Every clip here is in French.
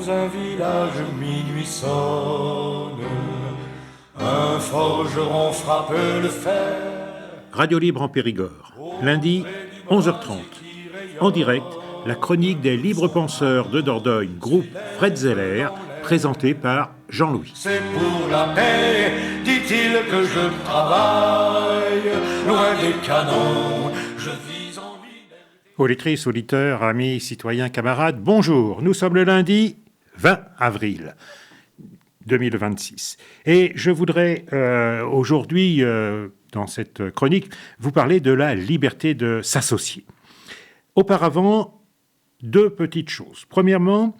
dans un village, minuit sonne, un forgeron frappe le fer. Radio Libre en Périgord, lundi 11h30. En direct, la chronique des libres penseurs de Dordogne, groupe Fred Zeller, présentée par Jean-Louis. C'est pour la paix, dit-il, que je travaille, loin des canons, je vis en liberté. Auditrices, auditeurs, amis, citoyens, camarades, bonjour. Nous sommes le lundi 20 avril 2026. Et je voudrais aujourd'hui, dans cette chronique, vous parler de la liberté de s'associer. Auparavant, deux petites choses. Premièrement,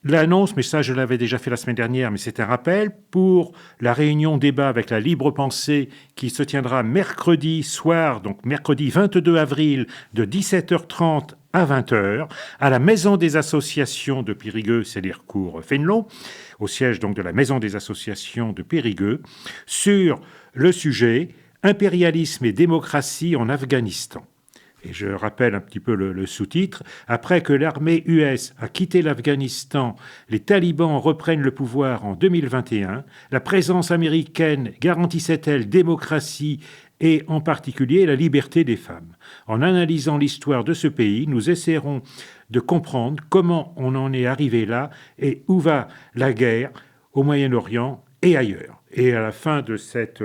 l'annonce, mais ça je l'avais déjà fait la semaine dernière, mais c'est un rappel, pour la réunion débat avec la libre pensée qui se tiendra mercredi soir, donc mercredi 22 avril de 17h30 à 20h, à la Maison des Associations de Périgueux, c'est-à-dire cours Fénelon, au siège donc de la Maison des Associations de Périgueux, sur le sujet « Impérialisme et démocratie en Afghanistan ». Et je rappelle un petit peu le sous-titre. Après que l'armée US a quitté l'Afghanistan, les talibans reprennent le pouvoir en 2021. La présence américaine garantissait-elle démocratie et en particulier la liberté des femmes? En analysant l'histoire de ce pays, nous essaierons de comprendre comment on en est arrivé là et où va la guerre au Moyen-Orient et ailleurs. Et à la fin de cette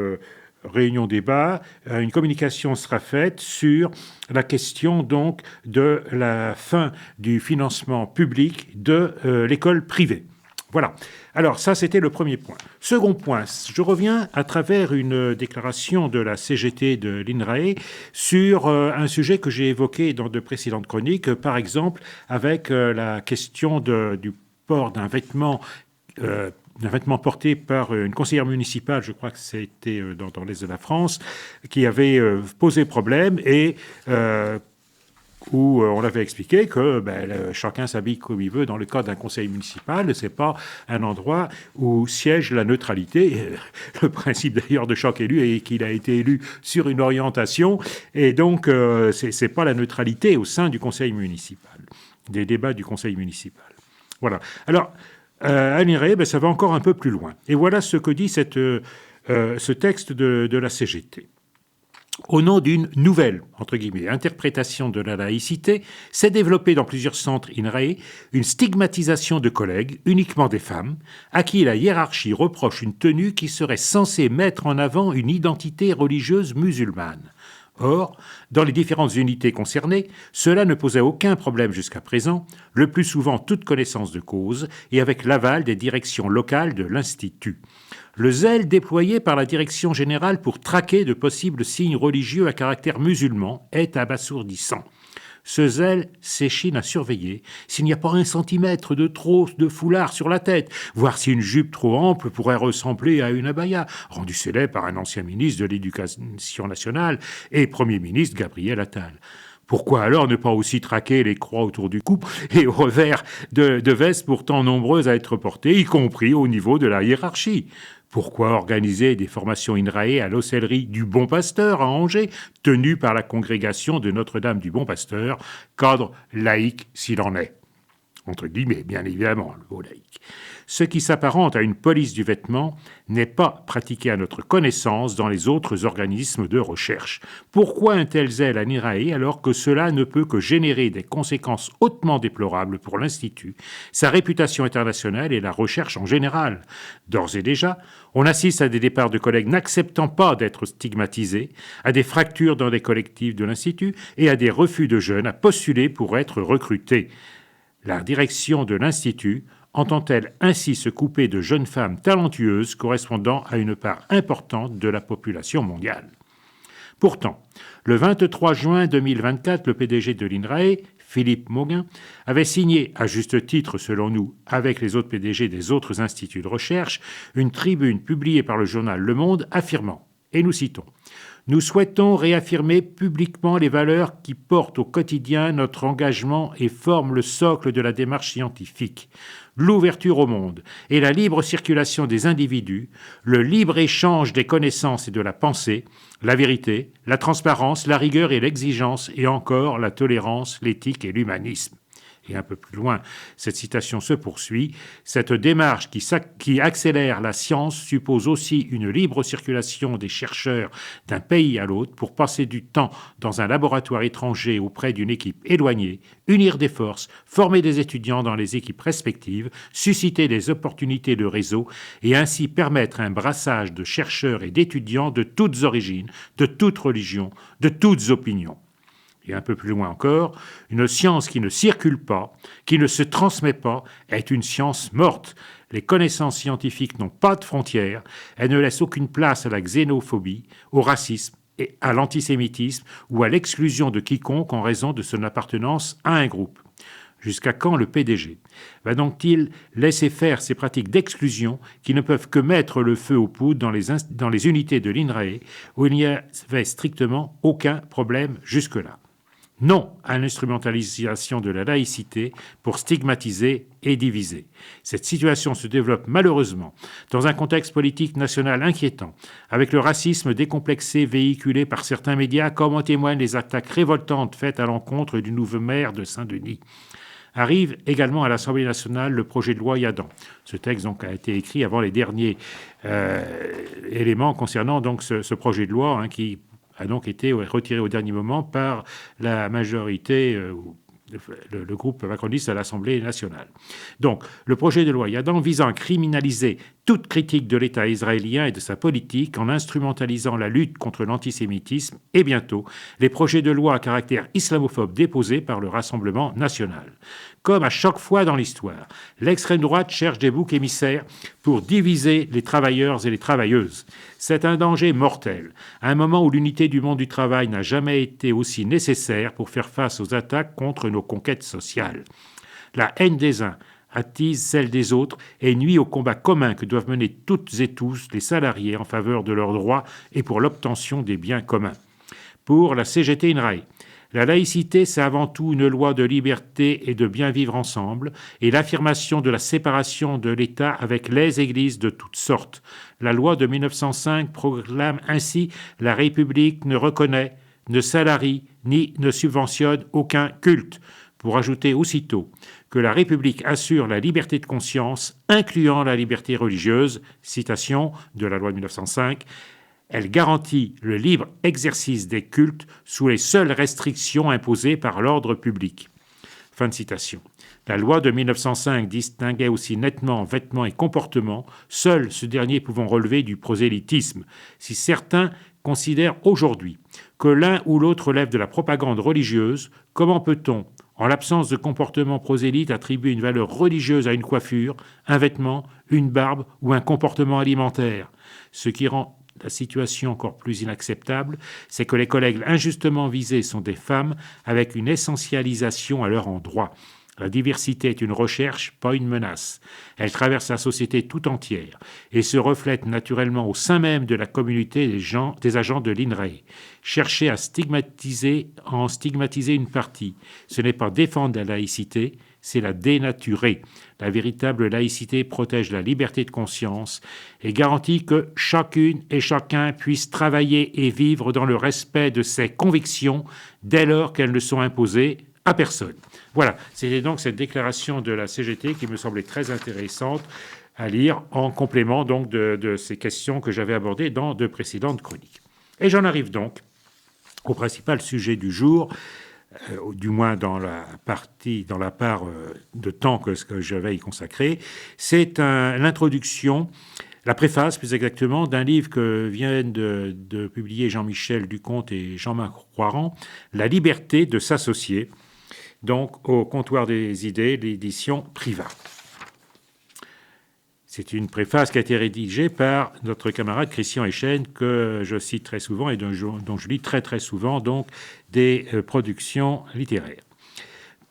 réunion débat, une communication sera faite sur la question donc de la fin du financement public de l'école privée. Voilà. Alors ça, c'était le premier point. Second point, je reviens à travers une déclaration de la CGT de l'INRAE sur un sujet que j'ai évoqué dans de précédentes chroniques, par exemple avec la question du port d'un vêtement porté par une conseillère municipale, je crois que c'était dans l'Est de la France, qui avait posé problème et où on avait expliqué que chacun s'habille comme il veut dans le cadre d'un conseil municipal. Ce n'est pas un endroit où siège la neutralité. Le principe d'ailleurs de chaque élu est qu'il a été élu sur une orientation et donc ce n'est pas la neutralité au sein du conseil municipal, des débats du conseil municipal. Voilà. Alors, à l'INRAE, ça va encore un peu plus loin. Et voilà ce que dit ce texte de la CGT. Au nom d'une nouvelle, entre guillemets, interprétation de la laïcité, s'est développée dans plusieurs centres INRAE une stigmatisation de collègues, uniquement des femmes, à qui la hiérarchie reproche une tenue qui serait censée mettre en avant une identité religieuse musulmane. Or, dans les différentes unités concernées, cela ne posait aucun problème jusqu'à présent, le plus souvent toute connaissance de cause, et avec l'aval des directions locales de l'Institut. Le zèle déployé par la direction générale pour traquer de possibles signes religieux à caractère musulman est abasourdissant. Ce zèle s'échine à surveiller s'il n'y a pas 1 centimètre de trop de foulard sur la tête, voir si une jupe trop ample pourrait ressembler à une abaya, rendu célèbre par un ancien ministre de l'Éducation nationale et Premier ministre Gabriel Attal. Pourquoi alors ne pas aussi traquer les croix autour du cou et au revers de vestes pourtant nombreuses à être portées, y compris au niveau de la hiérarchie? Pourquoi organiser des formations INRAE à l'hôtellerie du Bon Pasteur à Angers, tenue par la congrégation de Notre-Dame du Bon Pasteur, cadre laïque s'il en est? Entre guillemets, bien évidemment, le mot laïque. Ce qui s'apparente à une police du vêtement n'est pas pratiqué à notre connaissance dans les autres organismes de recherche. Pourquoi un tel zèle à l'INRAE alors que cela ne peut que générer des conséquences hautement déplorables pour l'Institut, sa réputation internationale et la recherche en général? D'ores et déjà, on assiste à des départs de collègues n'acceptant pas d'être stigmatisés, à des fractures dans des collectifs de l'Institut et à des refus de jeunes à postuler pour être recrutés. La direction de l'Institut entend-elle ainsi se couper de jeunes femmes talentueuses correspondant à une part importante de la population mondiale? Pourtant, le 23 juin 2024, le PDG de l'INRAE, Philippe Mauguin, avait signé, à juste titre selon nous, avec les autres PDG des autres instituts de recherche, une tribune publiée par le journal Le Monde affirmant, et nous citons, « Nous souhaitons réaffirmer publiquement les valeurs qui portent au quotidien notre engagement et forment le socle de la démarche scientifique. L'ouverture au monde et la libre circulation des individus, le libre échange des connaissances et de la pensée, la vérité, la transparence, la rigueur et l'exigence, et encore la tolérance, l'éthique et l'humanisme. » Et un peu plus loin, cette citation se poursuit. Cette démarche qui accélère la science suppose aussi une libre circulation des chercheurs d'un pays à l'autre pour passer du temps dans un laboratoire étranger auprès d'une équipe éloignée, unir des forces, former des étudiants dans les équipes respectives, susciter des opportunités de réseau et ainsi permettre un brassage de chercheurs et d'étudiants de toutes origines, de toutes religions, de toutes opinions. Et un peu plus loin encore, une science qui ne circule pas, qui ne se transmet pas, est une science morte. Les connaissances scientifiques n'ont pas de frontières, elles ne laissent aucune place à la xénophobie, au racisme, et à l'antisémitisme ou à l'exclusion de quiconque en raison de son appartenance à un groupe. Jusqu'à quand le PDG va donc-il laisser faire ces pratiques d'exclusion qui ne peuvent que mettre le feu aux poudres dans les unités de l'INRAE où il n'y avait strictement aucun problème jusque-là? Non à l'instrumentalisation de la laïcité pour stigmatiser et diviser. Cette situation se développe malheureusement dans un contexte politique national inquiétant, avec le racisme décomplexé véhiculé par certains médias, comme en témoignent les attaques révoltantes faites à l'encontre du nouveau maire de Saint-Denis. Arrive également à l'Assemblée nationale le projet de loi Yadan. Ce texte donc, a été écrit avant les derniers éléments concernant donc, ce projet de loi qui a donc été retiré au dernier moment par la majorité, le groupe macroniste à l'Assemblée nationale. Donc, le projet de loi Yadan visant à criminaliser toute critique de l'État israélien et de sa politique en instrumentalisant la lutte contre l'antisémitisme et bientôt les projets de loi à caractère islamophobe déposés par le Rassemblement national. Comme à chaque fois dans l'histoire, l'extrême droite cherche des boucs émissaires pour diviser les travailleurs et les travailleuses. C'est un danger mortel, à un moment où l'unité du monde du travail n'a jamais été aussi nécessaire pour faire face aux attaques contre nos conquêtes sociales. La haine des uns attise celle des autres et nuit au combat commun que doivent mener toutes et tous les salariés en faveur de leurs droits et pour l'obtention des biens communs. Pour la CGT INRAE, la laïcité, c'est avant tout une loi de liberté et de bien vivre ensemble, et l'affirmation de la séparation de l'État avec les églises de toutes sortes. La loi de 1905 proclame ainsi « La République ne reconnaît, ne salarie, ni ne subventionne aucun culte », pour ajouter aussitôt que la République assure la liberté de conscience, incluant la liberté religieuse, citation de la loi de 1905, elle garantit le libre exercice des cultes sous les seules restrictions imposées par l'ordre public. Fin de citation. La loi de 1905 distinguait aussi nettement vêtements et comportements, seul ce dernier pouvant relever du prosélytisme. Si certains considèrent aujourd'hui que l'un ou l'autre relève de la propagande religieuse, comment peut-on, en l'absence de comportement prosélyte, attribuer une valeur religieuse à une coiffure, un vêtement, une barbe ou un comportement alimentaire? Ce qui rend la situation encore plus inacceptable, c'est que les collègues injustement visés sont des femmes avec une essentialisation à leur endroit. La diversité est une recherche, pas une menace. Elle traverse la société tout entière et se reflète naturellement au sein même de la communauté des agents de l'INRAE. Chercher à en stigmatiser une partie, ce n'est pas défendre la laïcité, c'est la dénaturer. La véritable laïcité protège la liberté de conscience et garantit que chacune et chacun puisse travailler et vivre dans le respect de ses convictions dès lors qu'elles ne sont imposées à personne. Voilà, c'était donc cette déclaration de la CGT qui me semblait très intéressante à lire en complément donc de ces questions que j'avais abordées dans de précédentes chroniques. Et j'en arrive donc au principal sujet du jour, du moins dans la part de temps que je vais y consacrer, c'est l'introduction, la préface plus exactement, d'un livre que viennent de publier Jean-Michel Duconte et Jean-Marc Roiran, La liberté de s'associer, donc au Comptoir des idées, l'édition Privat. C'est une préface qui a été rédigée par notre camarade Christian Echen, que je cite très souvent et dont je lis très très souvent donc des productions littéraires.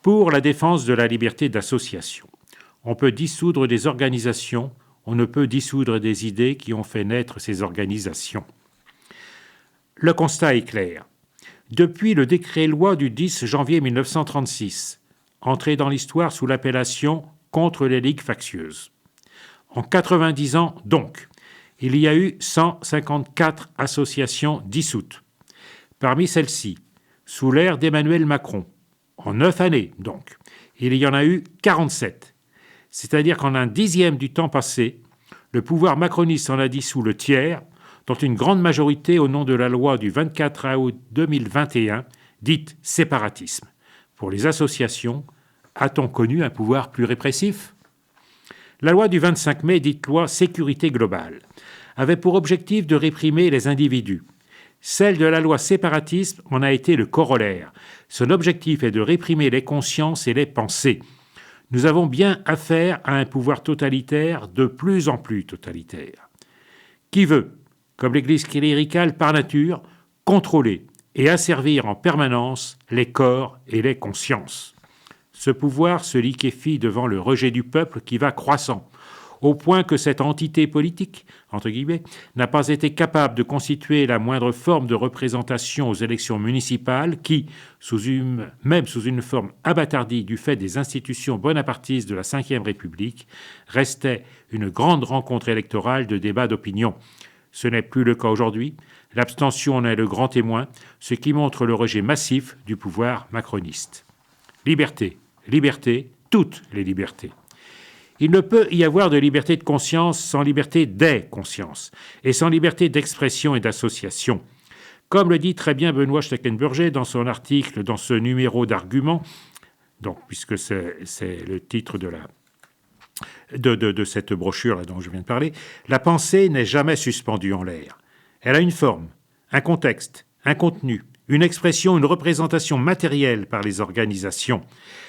Pour la défense de la liberté d'association, on peut dissoudre des organisations, on ne peut dissoudre des idées qui ont fait naître ces organisations. Le constat est clair. Depuis le décret-loi du 10 janvier 1936, entré dans l'histoire sous l'appellation « Contre les ligues factieuses », en 90 ans, donc, il y a eu 154 associations dissoutes. Parmi celles-ci, sous l'ère d'Emmanuel Macron, en 9 années, donc, il y en a eu 47. C'est-à-dire qu'en un dixième du temps passé, le pouvoir macroniste en a dissous le tiers, dont une grande majorité au nom de la loi du 24 août 2021, dite séparatisme. Pour les associations, a-t-on connu un pouvoir plus répressif ? La loi du 25 mai, dite loi sécurité globale, avait pour objectif de réprimer les individus. Celle de la loi séparatisme en a été le corollaire. Son objectif est de réprimer les consciences et les pensées. Nous avons bien affaire à un pouvoir totalitaire de plus en plus totalitaire, qui veut, comme l'Église cléricale par nature, contrôler et asservir en permanence les corps et les consciences. Ce pouvoir se liquéfie devant le rejet du peuple qui va croissant, au point que cette entité politique, entre guillemets, n'a pas été capable de constituer la moindre forme de représentation aux élections municipales qui, même sous une forme abâtardie du fait des institutions bonapartistes de la Ve République, restait une grande rencontre électorale de débat d'opinion. Ce n'est plus le cas aujourd'hui. L'abstention en est le grand témoin, ce qui montre le rejet massif du pouvoir macroniste. Liberté, liberté, toutes les libertés. Il ne peut y avoir de liberté de conscience sans liberté des consciences et sans liberté d'expression et d'association. Comme le dit très bien Benoît Steickenburger dans son article, dans ce numéro d'Arguments, donc, puisque c'est le titre de cette brochure là dont je viens de parler, la pensée n'est jamais suspendue en l'air. Elle a une forme, un contexte, un contenu, une expression, une représentation matérielle par les organisations.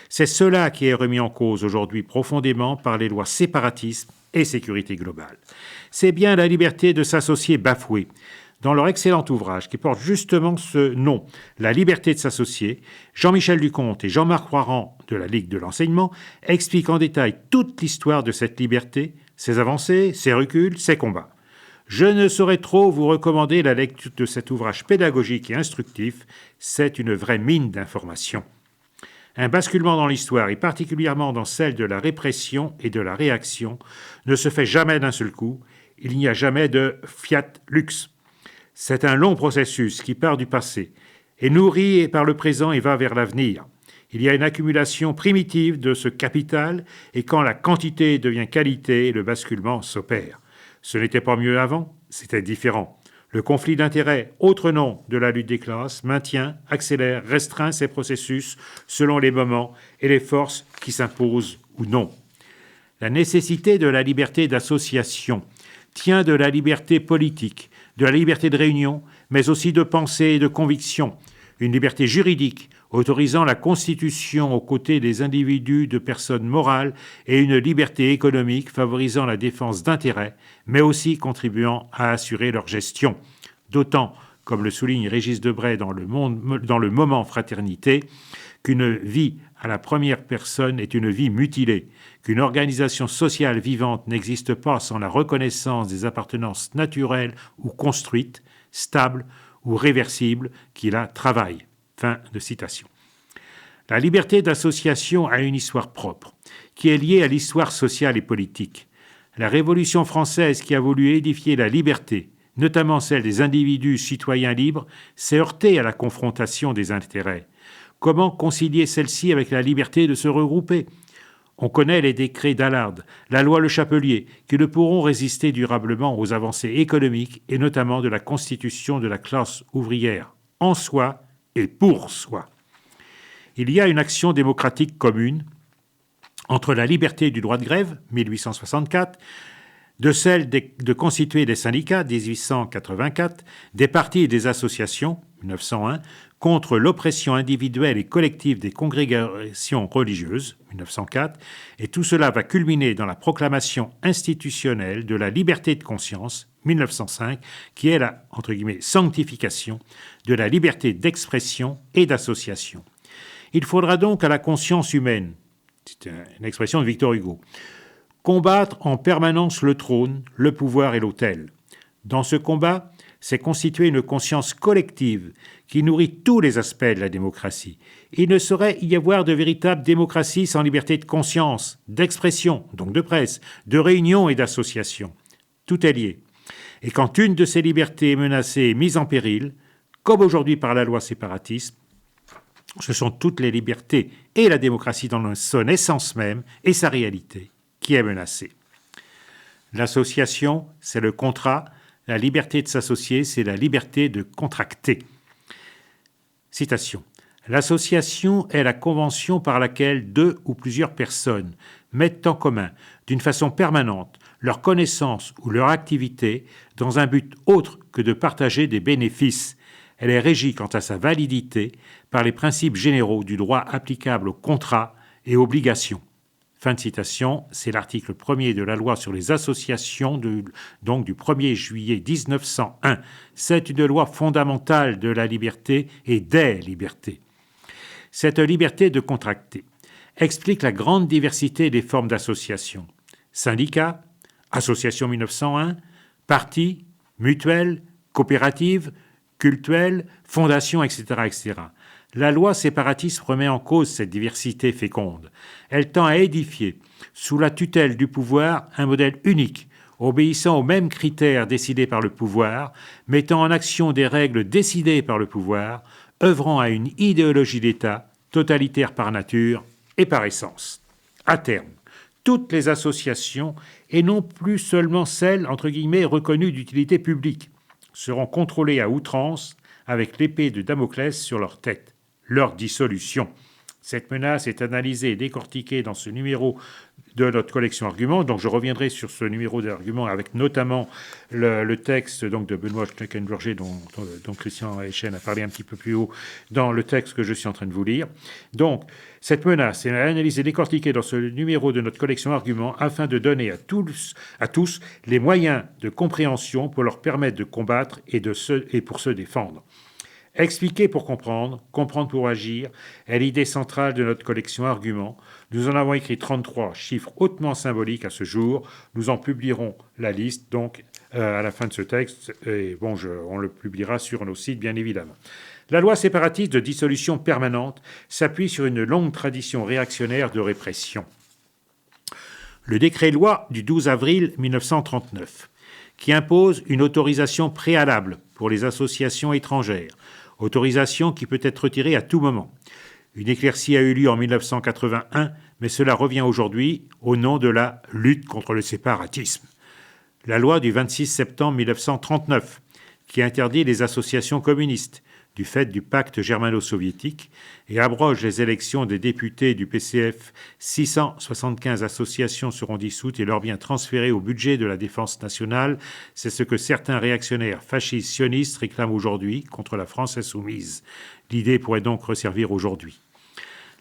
C'est cela qui est remis en cause aujourd'hui profondément par les lois séparatisme et sécurité globale. C'est bien la liberté de s'associer bafouée. Dans leur excellent ouvrage qui porte justement ce nom, La liberté de s'associer, Jean-Michel Duconte et Jean-Marc Roirand de la Ligue de l'enseignement expliquent en détail toute l'histoire de cette liberté, ses avancées, ses reculs, ses combats. Je ne saurais trop vous recommander la lecture de cet ouvrage pédagogique et instructif, c'est une vraie mine d'informations. Un basculement dans l'histoire, et particulièrement dans celle de la répression et de la réaction, ne se fait jamais d'un seul coup. Il n'y a jamais de fiat lux. C'est un long processus qui part du passé, est nourri par le présent et va vers l'avenir. Il y a une accumulation primitive de ce capital, et quand la quantité devient qualité, le basculement s'opère. Ce n'était pas mieux avant, c'était différent. Le conflit d'intérêts, autre nom de la lutte des classes, maintient, accélère, restreint ces processus selon les moments et les forces qui s'imposent ou non. La nécessité de la liberté d'association tient de la liberté politique, de la liberté de réunion, mais aussi de pensée et de conviction. Une liberté juridique autorisant la constitution aux côtés des individus de personnes morales et une liberté économique favorisant la défense d'intérêts, mais aussi contribuant à assurer leur gestion. D'autant, comme le souligne Régis Debray dans le Moment Fraternité, qu'une vie à la première personne est une vie mutilée, qu'une organisation sociale vivante n'existe pas sans la reconnaissance des appartenances naturelles ou construites, stables ou réversibles qui la travaillent. Fin de citation. La liberté d'association a une histoire propre, qui est liée à l'histoire sociale et politique. La Révolution française qui a voulu édifier la liberté, notamment celle des individus citoyens libres, s'est heurtée à la confrontation des intérêts. Comment concilier celle-ci avec la liberté de se regrouper ? On connaît les décrets d'Allard, la loi Le Chapelier, qui ne pourront résister durablement aux avancées économiques et notamment de la constitution de la classe ouvrière, en soi et pour soi. Il y a une action démocratique commune entre la liberté du droit de grève, 1864, de celle de constituer des syndicats, 1884, des partis et des associations, 1901, contre l'oppression individuelle et collective des congrégations religieuses, 1904, et tout cela va culminer dans la proclamation institutionnelle de la liberté de conscience, 1905, qui est la, entre guillemets, sanctification de la liberté d'expression et d'association. Il faudra donc à la conscience humaine, c'est une expression de Victor Hugo, combattre en permanence le trône, le pouvoir et l'autel. Dans ce combat, c'est constituer une conscience collective qui nourrit tous les aspects de la démocratie. Il ne saurait y avoir de véritable démocratie sans liberté de conscience, d'expression, donc de presse, de réunion et d'association. Tout est lié. Et quand une de ces libertés est menacée et mise en péril, comme aujourd'hui par la loi séparatisme, Ce sont toutes les libertés et la démocratie dans son essence même et sa réalité qui est menacée. L'association, c'est le contrat. La liberté de s'associer, c'est la liberté de contracter. Citation. L'association est la convention par laquelle deux ou plusieurs personnes mettent en commun, d'une façon permanente, leur connaissance ou leur activité dans un but autre que de partager des bénéfices. Elle est régie quant à sa validité par les principes généraux du droit applicable aux contrats et obligations. Fin de citation, c'est l'article 1er de la loi sur les associations donc du 1er juillet 1901. C'est une loi fondamentale de la liberté et des libertés. Cette liberté de contracter explique la grande diversité des formes d'association. Syndicats, association 1901, partis, mutuelles, coopératives, cultuelles, fondations, etc., etc. La loi séparatiste remet en cause cette diversité féconde. Elle tend à édifier, sous la tutelle du pouvoir, un modèle unique, obéissant aux mêmes critères décidés par le pouvoir, mettant en action des règles décidées par le pouvoir, œuvrant à une idéologie d'État, totalitaire par nature et par essence. À terme, toutes les associations, et non plus seulement celles, entre guillemets, reconnues d'utilité publique, seront contrôlées à outrance avec l'épée de Damoclès sur leur tête. Leur dissolution. Cette menace est analysée et décortiquée dans ce numéro de notre collection Arguments. Donc je reviendrai sur ce numéro d'Arguments avec notamment le texte donc, de Benoît Schneckenburger dont Christian Echen a parlé un petit peu plus haut dans le texte que je suis en train de vous lire. Donc cette menace est analysée et décortiquée dans ce numéro de notre collection Arguments afin de donner à tous les moyens de compréhension pour leur permettre de combattre et pour se défendre. Expliquer pour comprendre, comprendre pour agir, est l'idée centrale de notre collection Arguments. Nous en avons écrit 33, chiffre hautement symbolique à ce jour. Nous en publierons la liste, donc, à la fin de ce texte. Et bon, on le publiera sur nos sites, bien évidemment. La loi séparatiste de dissolution permanente s'appuie sur une longue tradition réactionnaire de répression. Le décret-loi du 12 avril 1939, qui impose une autorisation préalable pour les associations étrangères, autorisation qui peut être retirée à tout moment. Une éclaircie a eu lieu en 1981, mais cela revient aujourd'hui au nom de la lutte contre le séparatisme. La loi du 26 septembre 1939, qui interdit les associations communistes du fait du pacte germano-soviétique et abroge les élections des députés du PCF. 675 associations seront dissoutes et leurs biens transférés au budget de la défense nationale. C'est ce que certains réactionnaires fascistes sionistes réclament aujourd'hui contre la France insoumise. L'idée pourrait donc resservir aujourd'hui.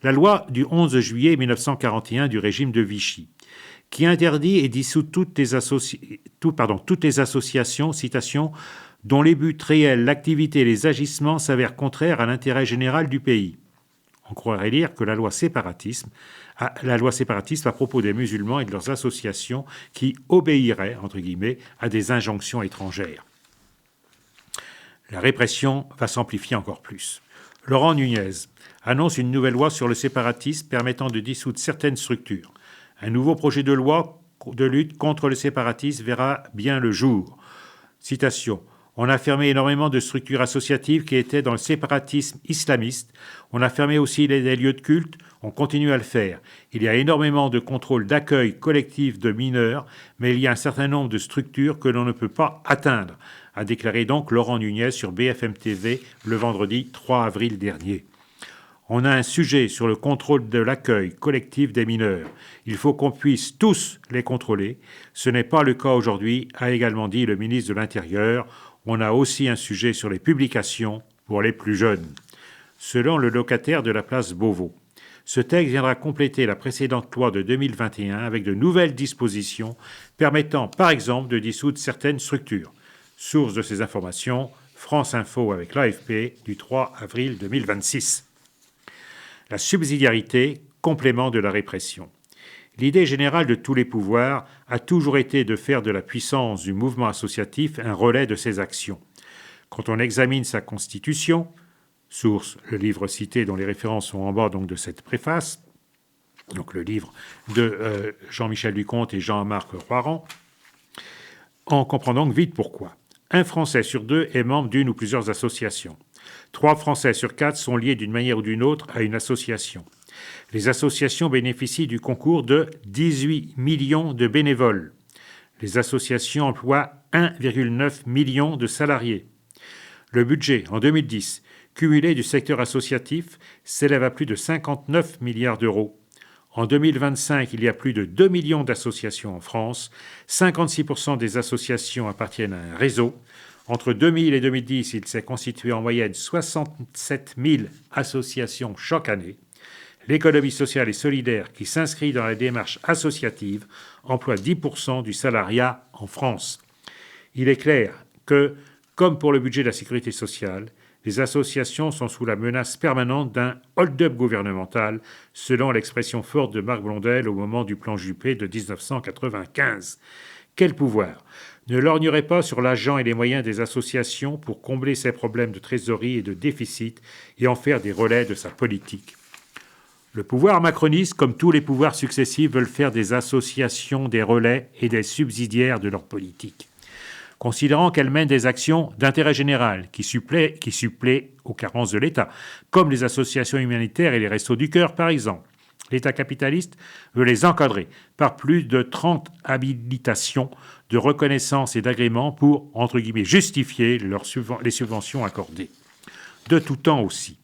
La loi du 11 juillet 1941 du régime de Vichy, qui interdit et dissout toutes les associations, citation, dont les buts réels, l'activité et les agissements s'avèrent contraires à l'intérêt général du pays. On croirait lire que la loi séparatiste à propos des musulmans et de leurs associations qui obéiraient, entre guillemets, à des injonctions étrangères. La répression va s'amplifier encore plus. Laurent Nunez annonce une nouvelle loi sur le séparatisme permettant de dissoudre certaines structures. Un nouveau projet de loi de lutte contre le séparatisme verra bien le jour. Citation. On a fermé énormément de structures associatives qui étaient dans le séparatisme islamiste. On a fermé aussi des lieux de culte. On continue à le faire. Il y a énormément de contrôles d'accueil collectif de mineurs, mais il y a un certain nombre de structures que l'on ne peut pas atteindre, a déclaré donc Laurent Nunez sur BFM TV le vendredi 3 avril dernier. On a un sujet sur le contrôle de l'accueil collectif des mineurs. Il faut qu'on puisse tous les contrôler. Ce n'est pas le cas aujourd'hui, a également dit le ministre de l'Intérieur. On a aussi un sujet sur les publications pour les plus jeunes. Selon le locataire de la place Beauvau, ce texte viendra compléter la précédente loi de 2021 avec de nouvelles dispositions permettant, par exemple, de dissoudre certaines structures. Source de ces informations, France Info avec l'AFP du 3 avril 2026. La subsidiarité, complément de la répression. L'idée générale de tous les pouvoirs a toujours été de faire de la puissance du mouvement associatif un relais de ses actions. Quand on examine sa constitution, source le livre cité dont les références sont en bas donc de cette préface, donc le livre de Jean-Michel Duconte et Jean-Marc Roiran, on comprend donc vite pourquoi. Un Français sur deux est membre d'une ou plusieurs associations. 3 Français sur 4 sont liés d'une manière ou d'une autre à une association. Les associations bénéficient du concours de 18 millions de bénévoles. Les associations emploient 1,9 million de salariés. Le budget, en 2010, cumulé du secteur associatif, s'élève à plus de 59 milliards d'euros. En 2025, il y a plus de 2 millions d'associations en France. 56% des associations appartiennent à un réseau. Entre 2000 et 2010, il s'est constitué en moyenne 67 000 associations chaque année. L'économie sociale et solidaire, qui s'inscrit dans la démarche associative, emploie 10% du salariat en France. Il est clair que, comme pour le budget de la sécurité sociale, les associations sont sous la menace permanente d'un hold-up gouvernemental, selon l'expression forte de Marc Blondel au moment du plan Juppé de 1995. Quel pouvoir ne lorgnerait pas sur l'argent et les moyens des associations pour combler ses problèmes de trésorerie et de déficit et en faire des relais de sa politique? Le pouvoir macroniste, comme tous les pouvoirs successifs, veulent faire des associations des relais et des subsidiaires de leur politique, considérant qu'elles mènent des actions d'intérêt général qui suppléent aux carences de l'État, comme les associations humanitaires et les Restos du Cœur, par exemple. L'État capitaliste veut les encadrer par plus de 30 habilitations de reconnaissance et d'agrément pour, entre guillemets, justifier les subventions accordées. De tout temps aussi,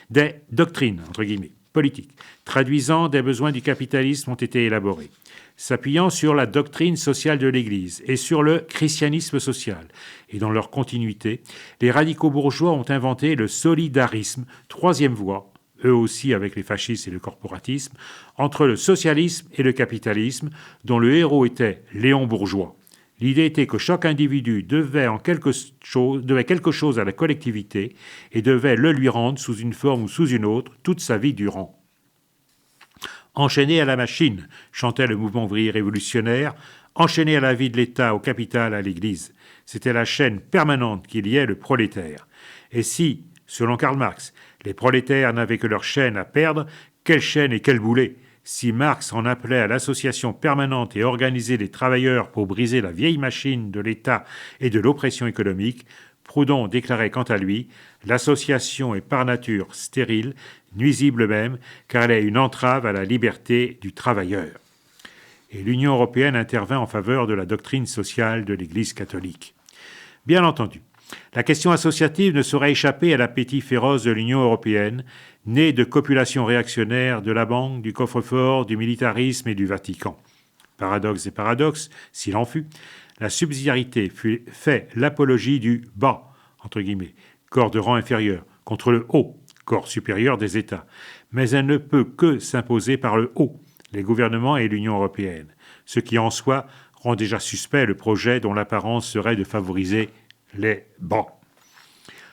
des doctrines, entre guillemets, politiques, traduisant des besoins du capitalisme ont été élaborées, s'appuyant sur la doctrine sociale de l'Église et sur le christianisme social. Et dans leur continuité, les radicaux bourgeois ont inventé le solidarisme, troisième voie, eux aussi avec les fascistes et le corporatisme, entre le socialisme et le capitalisme, dont le héros était Léon Bourgeois. L'idée était que chaque individu devait quelque chose à la collectivité et devait le lui rendre sous une forme ou sous une autre toute sa vie durant. Enchaîné à la machine, chantait le mouvement ouvrier révolutionnaire, enchaîné à la vie de l'État, au capital, à l'Église. C'était la chaîne permanente qui liait le prolétaire. Et si, selon Karl Marx, les prolétaires n'avaient que leur chaîne à perdre, quelle chaîne et quel boulet? Si Marx en appelait à l'association permanente et organisée des travailleurs pour briser la vieille machine de l'État et de l'oppression économique, Proudhon déclarait quant à lui « L'association est par nature stérile, nuisible même, car elle est une entrave à la liberté du travailleur. » Et l'Union européenne intervint en faveur de la doctrine sociale de l'Église catholique. Bien entendu, la question associative ne saurait échapper à l'appétit féroce de l'Union européenne, née de copulations réactionnaires de la banque, du coffre-fort, du militarisme et du Vatican. Paradoxe et paradoxe, s'il en fut, la subsidiarité fait l'apologie du bas, entre guillemets, corps de rang inférieur, contre le haut, corps supérieur des États. Mais elle ne peut que s'imposer par le haut, les gouvernements et l'Union européenne, ce qui en soi rend déjà suspect le projet dont l'apparence serait de favoriser les bas.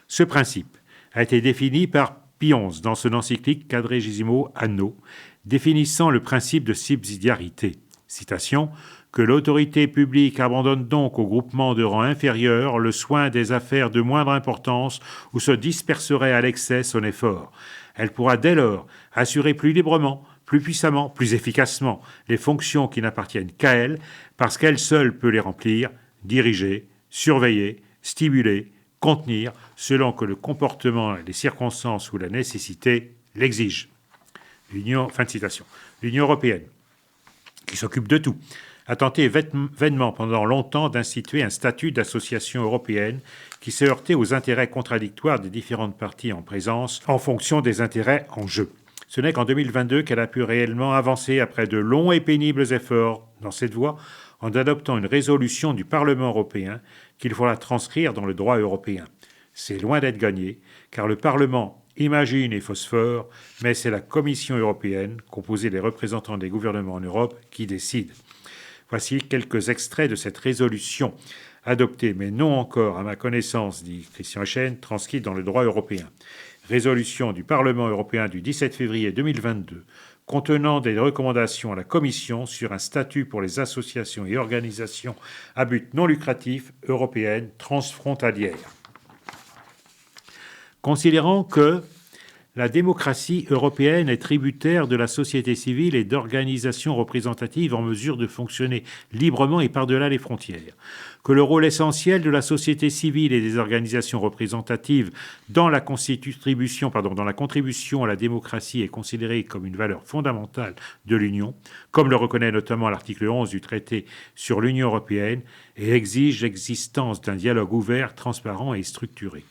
Ce principe a été défini par Pie XI dans son encyclique Quadragesimo Anno, définissant le principe de subsidiarité. Citation, « Que l'autorité publique abandonne donc au groupement de rang inférieur le soin des affaires de moindre importance où se disperserait à l'excès son effort. Elle pourra dès lors assurer plus librement, plus puissamment, plus efficacement les fonctions qui n'appartiennent qu'à elle, parce qu'elle seule peut les remplir, diriger, surveiller, stimuler, contenir, selon que le comportement, les circonstances ou la nécessité l'exigent. » Fin de citation. L'Union européenne, qui s'occupe de tout, a tenté vainement pendant longtemps d'instituer un statut d'association européenne qui s'est heurté aux intérêts contradictoires des différentes parties en présence en fonction des intérêts en jeu. Ce n'est qu'en 2022 qu'elle a pu réellement avancer après de longs et pénibles efforts dans cette voie en adoptant une résolution du Parlement européen qu'il faudra transcrire dans le droit européen. C'est loin d'être gagné, car le Parlement imagine et phosphore, mais c'est la Commission européenne, composée des représentants des gouvernements en Europe, qui décide. Voici quelques extraits de cette résolution adoptée, mais non encore, à ma connaissance, dit Christian Echen, transcrite dans le droit européen. Résolution du Parlement européen du 17 février 2022, contenant des recommandations à la Commission sur un statut pour les associations et organisations à but non lucratif européennes transfrontalières. Considérant que la démocratie européenne est tributaire de la société civile et d'organisations représentatives en mesure de fonctionner librement et par-delà les frontières. Que le rôle essentiel de la société civile et des organisations représentatives dans la contribution à la démocratie est considéré comme une valeur fondamentale de l'Union, comme le reconnaît notamment l'article 11 du traité sur l'Union européenne, et exige l'existence d'un dialogue ouvert, transparent et structuré.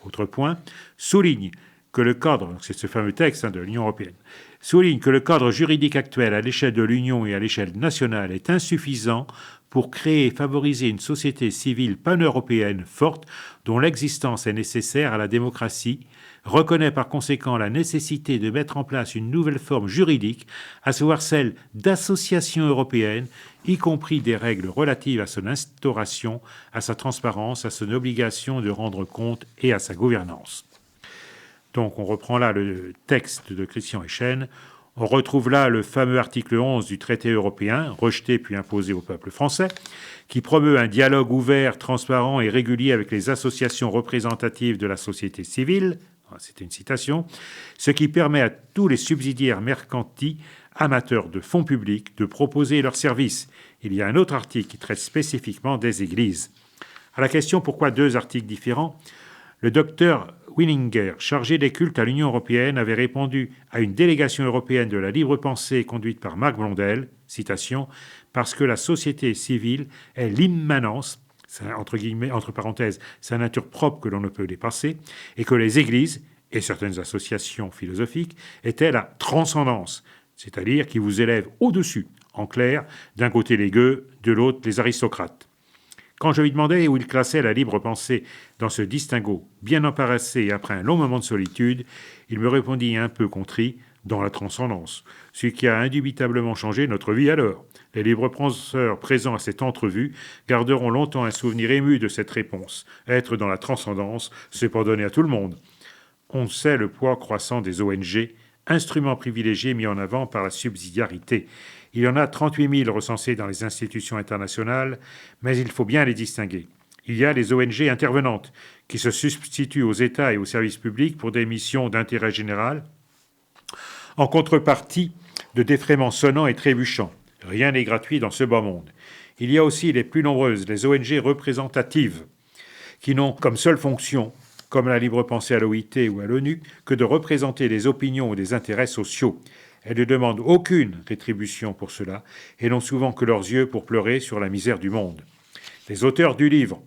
Autre point, souligne que le cadre, c'est ce fameux texte de l'Union européenne, souligne que le cadre juridique actuel à l'échelle de l'Union et à l'échelle nationale est insuffisant pour créer et favoriser une société civile pan-européenne forte dont l'existence est nécessaire à la démocratie, reconnaît par conséquent la nécessité de mettre en place une nouvelle forme juridique, à savoir celle d'association européenne, y compris des règles relatives à son instauration, à sa transparence, à son obligation de rendre compte et à sa gouvernance. Donc on reprend là le texte de Christian Echen. On retrouve là le fameux article 11 du traité européen, rejeté puis imposé au peuple français, qui promeut un dialogue ouvert, transparent et régulier avec les associations représentatives de la société civile, c'est une citation, ce qui permet à tous les subsidiaires mercantis amateurs de fonds publics de proposer leurs services. Il y a un autre article qui traite spécifiquement des églises. À la question pourquoi deux articles différents, le docteur Willinger, chargé des cultes à l'Union européenne, avait répondu à une délégation européenne de la libre pensée conduite par Marc Blondel, citation, « parce que la société civile est l'immanence, entre parenthèses, sa nature propre que l'on ne peut dépasser, et que les églises et certaines associations philosophiques étaient la transcendance, c'est-à-dire qui vous élève au-dessus, en clair, d'un côté les gueux, de l'autre les aristocrates. » Quand je lui demandais où il classait la libre pensée dans ce distinguo bien embarrassé et après un long moment de solitude, il me répondit un peu contrit, dans la transcendance, ce qui a indubitablement changé notre vie alors. Les libres penseurs présents à cette entrevue garderont longtemps un souvenir ému de cette réponse. Être dans la transcendance, c'est pas donné à tout le monde. On sait le poids croissant des ONG, instrument privilégié mis en avant par la subsidiarité. Il y en a 38 000 recensés dans les institutions internationales, mais il faut bien les distinguer. Il y a les ONG intervenantes, qui se substituent aux États et aux services publics pour des missions d'intérêt général, en contrepartie de défraiements sonnants et trébuchants. Rien n'est gratuit dans ce bas monde. Il y a aussi les plus nombreuses, les ONG représentatives, qui n'ont comme seule fonction, comme la libre pensée à l'OIT ou à l'ONU, que de représenter des opinions ou des intérêts sociaux. Elles ne demandent aucune rétribution pour cela et n'ont souvent que leurs yeux pour pleurer sur la misère du monde. Les auteurs du livre,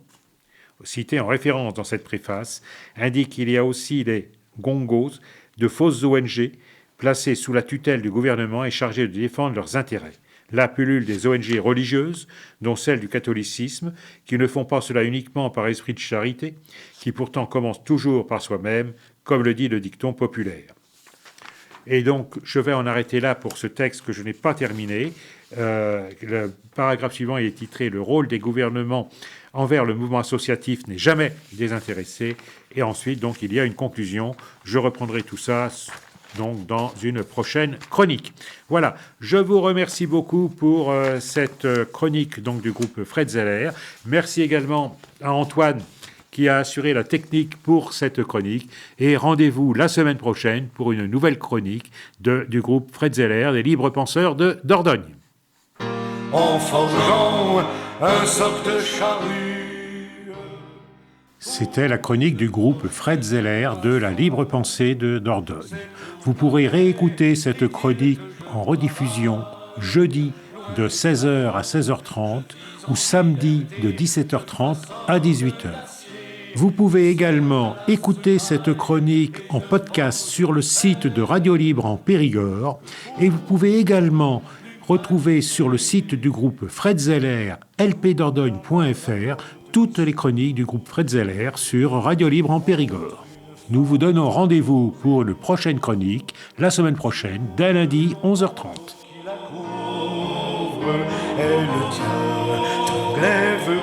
cités en référence dans cette préface, indiquent qu'il y a aussi les gongos, de fausses ONG, placées sous la tutelle du gouvernement et chargées de défendre leurs intérêts. La pullule des ONG religieuses, dont celle du catholicisme, qui ne font pas cela uniquement par esprit de charité, qui pourtant commencent toujours par soi-même, comme le dit le dicton populaire. Et donc, je vais en arrêter là pour ce texte que je n'ai pas terminé. Le paragraphe suivant est titré « Le rôle des gouvernements envers le mouvement associatif n'est jamais désintéressé ». Et ensuite, donc, il y a une conclusion. Je reprendrai tout ça donc, dans une prochaine chronique. Voilà, je vous remercie beaucoup pour cette chronique donc, du groupe Fred Zeller. Merci également à Antoine qui a assuré la technique pour cette chronique. Et rendez-vous la semaine prochaine pour une nouvelle chronique du groupe Fred Zeller, des libres penseurs de Dordogne. En forgeant un soc de charrue. C'était la chronique du groupe Fred Zeller de la libre pensée de Dordogne. Vous pourrez réécouter cette chronique en rediffusion jeudi de 16h à 16h30 ou samedi de 17h30 à 18h. Vous pouvez également écouter cette chronique en podcast sur le site de Radio Libre en Périgord et vous pouvez également retrouver sur le site du groupe Fred Zeller, lpdordogne.fr, toutes les chroniques du groupe Fred Zeller sur Radio Libre en Périgord. Nous vous donnons rendez-vous pour une prochaine chronique la semaine prochaine, dès lundi 11h30. Et le tien, ton glaive